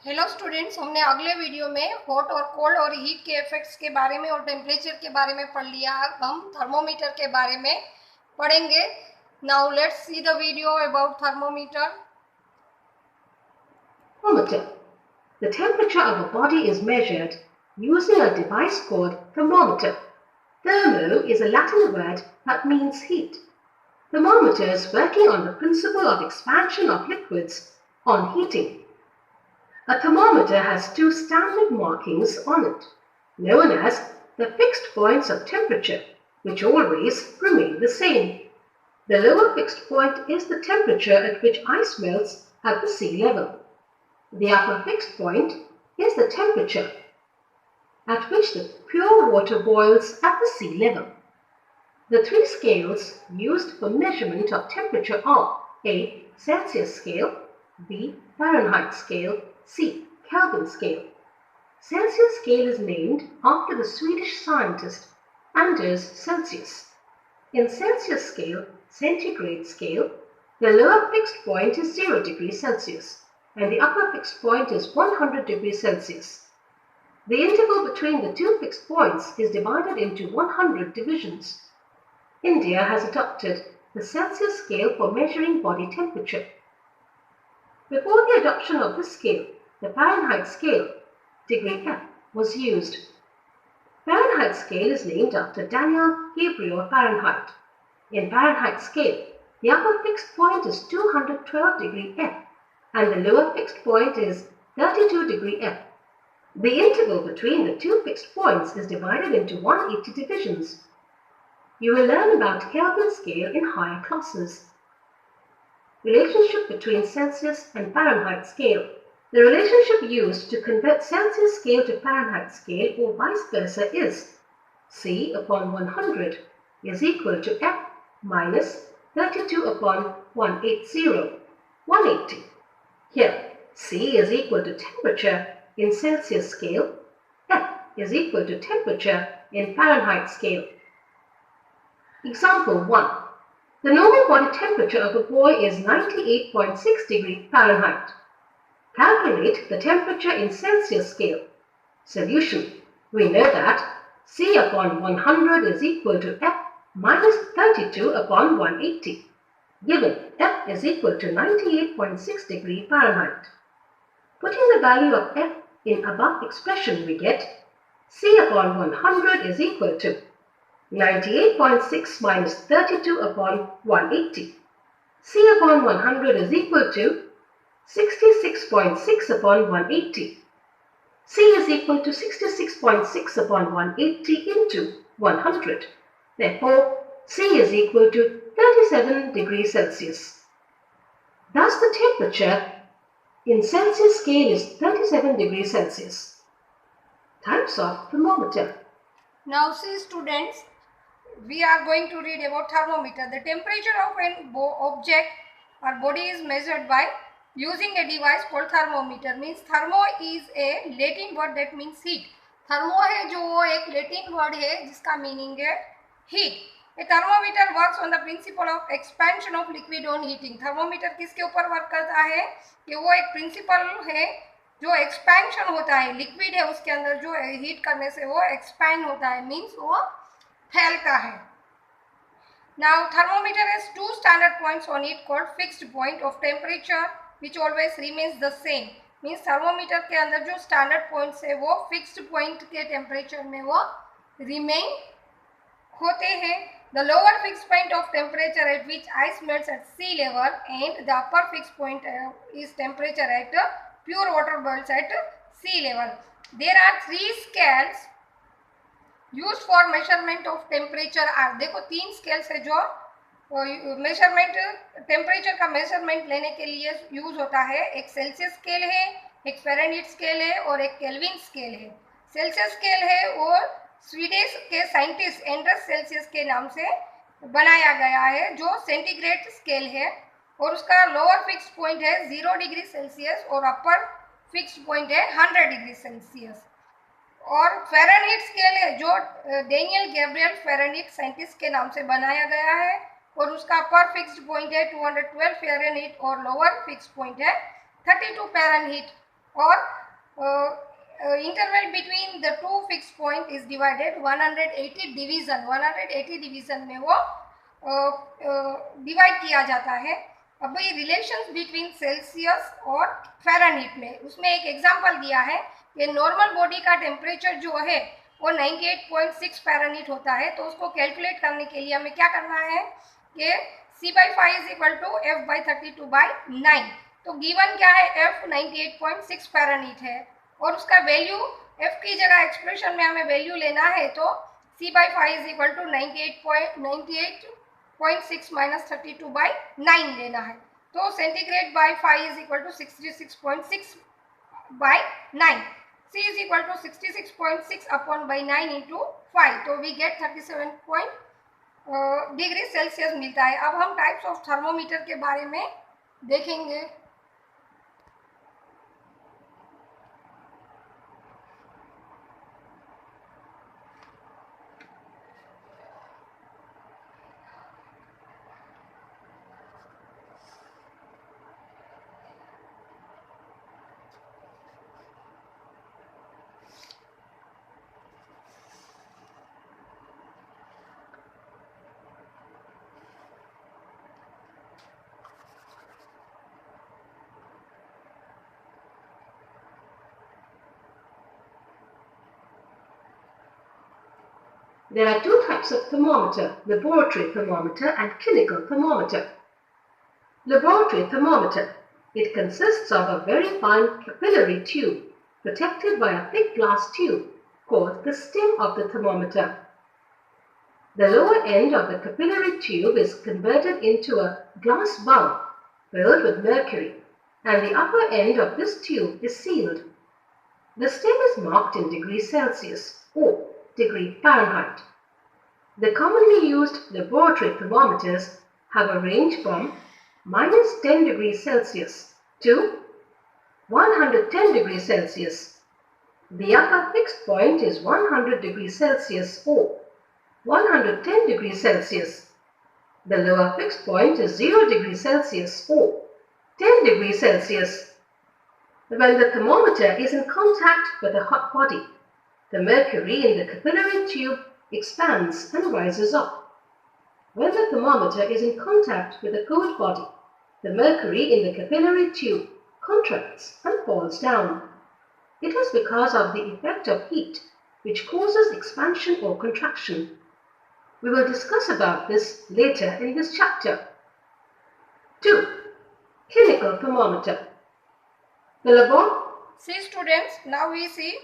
Hello students, हमने अगले video में हॉट और कोल्ड और हीट के इफेक्ट्स के बारे में और टेम्परेचर के बारे में पढ़ लिया। अब हम थर्मोमीटर के बारे में पढ़ेंगे। Now let's see the video about thermometer. Thermometer. The temperature of a body is measured using a device called thermometer. Thermo is a Latin word that means heat. Thermometers working on the principle of expansion of liquids on heating. A thermometer has two standard markings on it, known as the fixed points of temperature, which always remain the same. The lower fixed point is the temperature at which ice melts at the sea level. The upper fixed point is the temperature at which the pure water boils at the sea level. The three scales used for measurement of temperature are A. Celsius scale, B. Fahrenheit scale, C. Kelvin scale. Celsius scale is named after the Swedish scientist Anders Celsius. In Celsius scale, centigrade scale, the lower fixed point is 0 degrees Celsius and the upper fixed point is 100 degrees Celsius. The interval between the two fixed points is divided into 100 divisions. India has adopted the Celsius scale for measuring body temperature. Before the adoption of this scale, the Fahrenheit scale, degree F, was used. Fahrenheit scale is named after Daniel Gabriel Fahrenheit. In Fahrenheit scale, the upper fixed point is 212 degree F and the lower fixed point is 32 degree F. The interval between the two fixed points is divided into 180 divisions. You will learn about Kelvin scale in higher classes. Relationship between Celsius and Fahrenheit scale. The relationship used to convert Celsius scale to Fahrenheit scale or vice versa is C upon 100 is equal to F minus 32 upon 180. Here, C is equal to temperature in Celsius scale, F is equal to temperature in Fahrenheit scale. Example 1. The normal body temperature of a boy is 98.6 degrees Fahrenheit. Calculate the temperature in Celsius scale. Solution. We know that C upon 100 is equal to F minus 32 upon 180. Given F is equal to 98.6 degrees Fahrenheit. Putting the value of F in above expression, we get C upon 100 is equal to 98.6 minus 32 upon 180. C upon 100 is equal to 66.6 upon 180. C is equal to 66.6 upon 180 into 100. Therefore, C is equal to 37 degrees Celsius. Thus, the temperature in Celsius scale is 37 degrees Celsius. Types of thermometer. Now see students, we are going to read about thermometer. The temperature of an object or body is measured by using a device called thermometer. Means thermo is a Latin word that means heat. Thermo है जो वो एक Latin word है जिसका meaning है heat. A thermometer works on the principle of expansion of liquid on heating. Thermometer किसके ऊपर work करता है कि वो एक प्रिंसिपल है जो एक्सपेंशन होता है, लिक्विड है उसके अंदर जो हीट करने से वो एक्सपैंड होता है, मीन्स वो फैलता है. Now thermometer has two standard points on it called fixed point of temperature which always remains the same. Means thermometer के अंदर जो स्टैंडर्ड पॉइंट्स है वो फिक्स्ड पॉइंट के टेम्परेचर में वो रिमेन होते हैं. The lower fixed point of temperature at which ice melts at sea level and the upper fixed point is temperature at pure water boils at sea level. There are three scales used for measurement of temperature are. देखो तीन scales है जो measurement temperature का measurement लेने के लिए use होता है. एक सेल्सियस स्केल है, एक फ़ारेनहाइट स्केल है और एक केल्विन स्केल है. सेल्सियस स्केल है वो स्वीडिश के साइंटिस्ट एंडर्स सेल्सियस के नाम से बनाया गया है जो सेंटीग्रेड स्केल है और उसका लोअर फिक्स्ड पॉइंट है 0 डिग्री सेल्सियस और अपर फिक्स्ड पॉइंट है 100 डिग्री सेल्सियस. और फ़ारेनहाइट स्केल है जो डेनियल गैब्रियल फ़ारेनहाइट साइंटिस्ट के नाम से बनाया गया है और उसका अपर फिक्स्ड पॉइंट है 212 फ़ारेनहाइट और लोअर फिक्स्ड पॉइंट है 32 फ़ारेनहाइट. और interval between the two fix point is divided 180 division में वो डिवाइड किया जाता है। अब ये रिलेशंस बिटवीन सेल्सियस और फ़ारेनहीट में उसमें एक एग्जांपल दिया है कि नॉर्मल बॉडी का टेम्परेचर जो है वो 98.6 फ़ारेनहीट होता है। तो उसको कैलकुलेट करने के लिए हमें क्या करना है कि C/5 is equal to F/32/9। तो गिवन क्या है, F 98.6 फ़ारेनहीट है और उसका वैल्यू F की जगह एक्सप्रेशन में हमें वैल्यू लेना है तो C/5 is equal to 98.6 minus 32/9 लेना है। तो centigrade by 5 is equal to 66.6/9। C is equal to 66.6 upon by 9 into 5, तो we get 37 डिग्री सेल्सियस मिलता है। अब हम टाइप्स ऑफ थर्मोमीटर के बारे में देखेंगे। There are two types of thermometer, laboratory thermometer and clinical thermometer. Laboratory thermometer. It consists of a very fine capillary tube protected by a thick glass tube called the stem of the thermometer. The lower end of the capillary tube is converted into a glass bulb filled with mercury, and the upper end of this tube is sealed. The stem is marked in degrees Celsius or degree Fahrenheit. The commonly used laboratory thermometers have a range from minus 10 degrees Celsius to 110 degrees Celsius. The upper fixed point is 100 degrees Celsius or 110 degrees Celsius. The lower fixed point is 0 degrees Celsius or 10 degrees Celsius. When the thermometer is in contact with a hot body, the mercury in the capillary tube expands and rises up. When the thermometer is in contact with a cold body, the mercury in the capillary tube contracts and falls down. It is because of the effect of heat which causes expansion or contraction. We will discuss about this later in this chapter. 2. Clinical thermometer. See students, now we see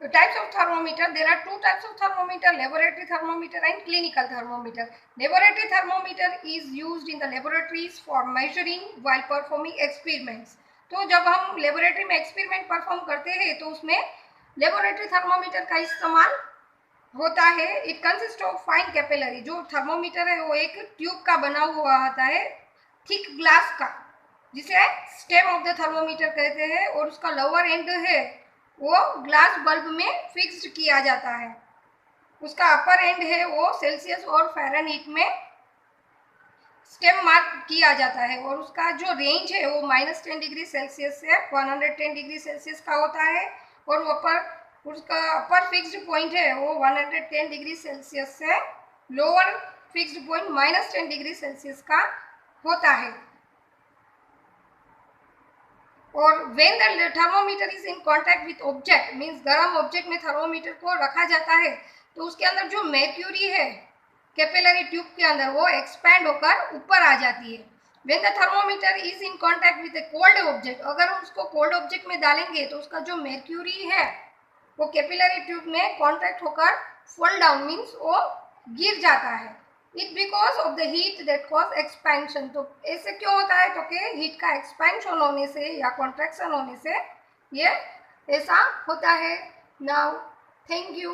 the types of thermometer. There are two types of thermometer, laboratory thermometer and clinical thermometer. Laboratory thermometer is used in the laboratories for measuring while performing experiments. तो जब हम laboratory में experiment perform करते हैं तो उसमें laboratory thermometer का इस्तेमाल होता है। It consist of fine capillary. जो थर्मोमीटर है वो एक ट्यूब का बना हुआ आता है, थिक ग्लास का, जिसे स्टेम ऑफ द थर्मोमीटर कहते हैं, और उसका लोअर एंड है वो ग्लास बल्ब में फिक्स्ड किया जाता है। उसका अपर एंड है वो सेल्सियस और फ़ारेनहीट में स्टेम मार्क किया जाता है, और उसका जो रेंज है वो -10 डिग्री सेल्सियस से 110 डिग्री सेल्सियस का होता है, और उसका अपर फिक्स्ड पॉइंट है वो 110 डिग्री सेल्सियस से lower fixed point -10 degree Celsius का होता है। और when the thermometer is in contact with object means गर्म ऑब्जेक्ट में थर्मोमीटर को रखा जाता है तो उसके अंदर जो mercury है कैपिलरी ट्यूब के अंदर वो एक्सपैंड होकर ऊपर आ जाती है। When the thermometer is in contact with A cold object, अगर हम उसको कोल्ड ऑब्जेक्ट में डालेंगे तो उसका जो mercury है वो कैपिलरी ट्यूब में कांटेक्ट होकर फॉल डाउन मींस वो गिर जाता है। It because of the heat that cause expansion. तो ऐसे क्यों होता है? तो कि हीट का एक्सपेंशन होने से या कॉन्ट्रैक्शन होने से ये ऐसा होता है। Now thank you.